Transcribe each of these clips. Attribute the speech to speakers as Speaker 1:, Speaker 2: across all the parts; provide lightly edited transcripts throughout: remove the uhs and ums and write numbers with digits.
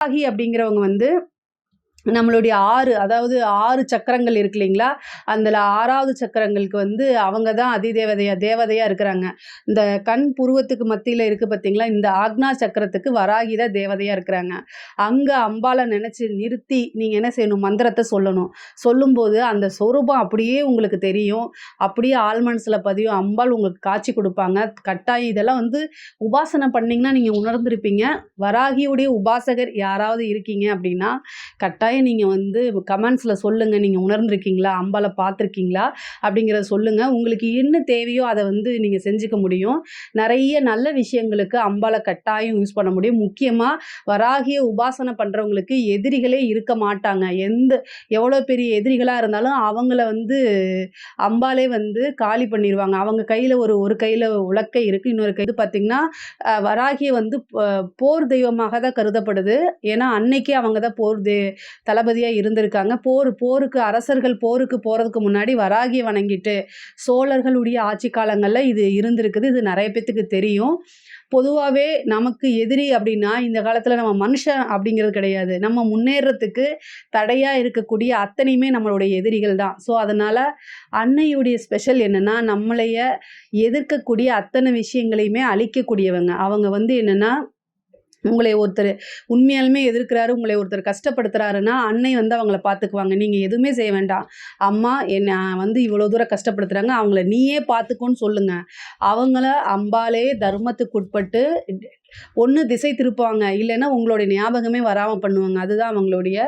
Speaker 1: வராகி அப்படிங்கிறவங்க வந்து நம்மளுடைய 6 அதாவது 6 சக்கரங்கள் இருக்கு இல்லைங்களா? அதில 6வது சக்கரங்களுக்கு வந்து அவங்க தான் தேவதையா இருக்கிறாங்க. இந்த கண் புருவத்துக்கு மத்தியில இருக்கு பார்த்தீங்களா? இந்த ஆக்னா சக்கரத்துக்கு வராகி தான் தேவதையா இருக்கிறாங்க. அங்க அம்பாள நினைச்சு நிறுத்தி நீங்க என்ன செய்யணும்? மந்திரத்த சொல்லணும். சொல்லும்போது அந்த சொரூபம் அப்படியே உங்களுக்கு தெரியும். அப்படியே ஆழ் மனசுல பதியும். அம்பாள் உங்களுக்கு காட்சி குடுப்பாங்க. கட்டாயம் இதெல்லாம் வந்து உபாசனை பண்ணீங்கன்னா நீங்க உணர்ந்திருப்பீங்க. வராகியுடைய உபாசகர் யாராவது இருக்கீங்க அப்படின்னா, கட்டாயம் நீங்க வந்து கமெண்ட்ஸ்ல சொல்லுங்க. நீங்க உணர்ந்திருக்கீங்களா? அம்பாள பார்த்துருக்கீங்களா? அப்படிங்கிறத சொல்லுங்க. உங்களுக்கு என்ன தேவையோ அத வந்து நீங்க செஞ்சுக்க முடியும். நெறைய நல்ல விஷயங்களுக்கு அம்பாள கட்டாயம் யூஸ் பண்ண முடியும். முக்கியமா வராகிய உபாசனை பண்றவங்களுக்கு எதிரிகளே இருக்க மாட்டாங்க. எவ்வளோ பெரிய எதிரிகளா இருந்தாலும் அவங்கள வந்து அம்பாளே வந்து காலி பண்ணிருவாங்க. அவங்க கையில ஒரு கையில உலக்கை இருக்கு. இன்னொரு கை பார்த்தீங்கன்னா, வராகிய வந்து போர் தெய்வமாக தான் கருதப்படுது. ஏன்னா, அன்னைக்கே அவங்க தான் தளபதியா இருந்திருக்காங்க. போருக்கு அரசர்கள் போருக்கு போறதுக்கு முன்னாடி வராகிய வணங்கிட்டு, சோழர்களுடைய ஆட்சி காலங்கள்ல இது இருந்திருக்குது. இது நெறைய பேத்துக்கு தெரியும். பொதுவாவே நமக்கு எதிரி அப்படின்னா, இந்த காலத்துல நம்ம மனுஷன் அப்படிங்கிறது கிடையாது. நம்ம முன்னேறத்துக்கு தடையா இருக்கக்கூடிய அத்தனையுமே நம்மளுடைய எதிரிகள் தான். ஸோ, அதனால அன்னையுடைய ஸ்பெஷல் என்னன்னா, நம்மளைய எதிர்க்கக்கூடிய அத்தனை விஷயங்களையுமே அழிக்கக்கூடியவங்க. அவங்க வந்து என்னன்னா உங்களை ஒருத்தர் உண்மையாலுமே எதிர்க்கிறாரு, உங்களை ஒருத்தர் கஷ்டப்படுத்துறாருன்னா, அன்னை வந்து அவங்கள பார்த்துக்குவாங்க. நீங்க எதுவுமே செய்ய வேண்டாம். அம்மா என்ன வந்து இவ்வளோ தூரம் கஷ்டப்படுத்துறாங்க, அவங்கள நீயே பார்த்துக்கோன்னு சொல்லுங்க. அவங்கள அம்பாளே தர்மத்துக்கு உட்பட்டு ஒண்ணு திசை திருப்புவாங்க. இல்லைன்னா உங்களுடைய ஞாபகமே வராம பண்ணுவாங்க. அதுதான் அவங்களுடைய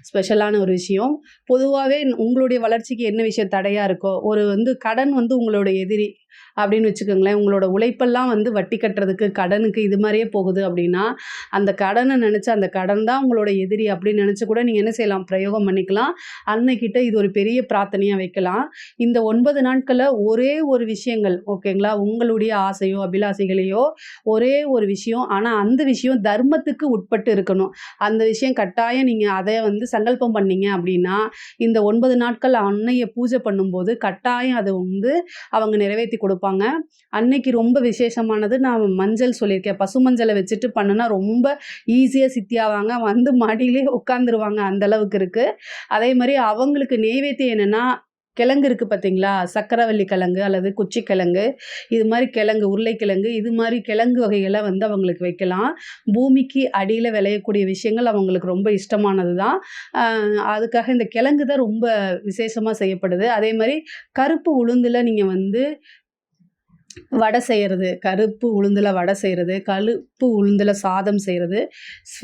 Speaker 1: ஸ்பெஷலான ஒரு விஷயம். பொதுவாவே உங்களுடைய வளர்ச்சிக்கு என்ன விஷயம் தடையா இருக்கோ, ஒரு வந்து கடன் வந்து உங்களோட எதிரி அப்படின்னு வச்சுக்கோங்களேன். உங்களோட உழைப்பெல்லாம் வந்து வட்டி கட்டுறதுக்கு, கடனுக்கு இது மாரியே போகுது அப்படின்னா, அந்த கடன நெனச்சு அந்த கடன் தான் உங்களோட எதிரி அப்படின்னு நெனச்சு கூட நீங்க என்ன செய்யலாம்? பிரயோகம் பண்ணிக்கலாம். அன்னைக்கிட்ட இது ஒரு பெரிய பிரார்த்தனையா வைக்கலாம். இந்த 9 நாட்கள்ல ஒரே ஒரு விஷயங்கள் ஓகேங்களா? உங்களுடைய ஆசையோ, அபிலாசைகளையோ ஒரே ஒரு விஷயம். ஆனா அந்த விஷயம் தர்மத்துக்கு உட்பட்டு இருக்கணும். அந்த விஷயம் கட்டாயம் நீங்க அத வந்து சங்கல்பம் பண்ணீங்க அப்படின்னா, இந்த 9 நாட்கள் அன்னைய பூஜை பண்ணும்போது கட்டாயம் அத வந்து அவங்க நிறைவேத்தி குடுப்பாங்க. அன்னைக்கு ரொம்ப விசேஷமானது நான் மஞ்சள் சொல்லியிருக்கேன். பசுமஞ்சள வச்சுட்டு பண்ணுனா ரொம்ப ஈஸியா சித்தியாவாங்க. வந்து மடியிலேயே உட்காந்துருவாங்க. அந்த அளவுக்கு இருக்கு. அதே மாரி அவங்களுக்கு நெய்வேத்தியம் என்னன்னா, கிழங்கு இருக்கு பார்த்தீங்களா? சக்கரவள்ளி கிழங்கு அல்லது குச்சி கிழங்கு, இது மாரி கிழங்கு, உருளைக்கிழங்கு இது மாரி கிழங்கு வகைகள வந்து அவங்களுக்கு வைக்கலாம். பூமிக்கு அடியில விளையக்கூடிய விஷயங்கள் அவங்களுக்கு ரொம்ப இஷ்டமானது தான். அ அதுக்காக இந்த கிழங்கு தான் ரொம்ப விசேஷமா செய்யப்படுது. அதே மாரி கருப்பு உளுந்துல நீங்க வந்து வடை செய்யறது, கருப்பு உளுந்துல வடை செய்யறது, கருப்பு உளுந்துல சாதம் செய்யறது,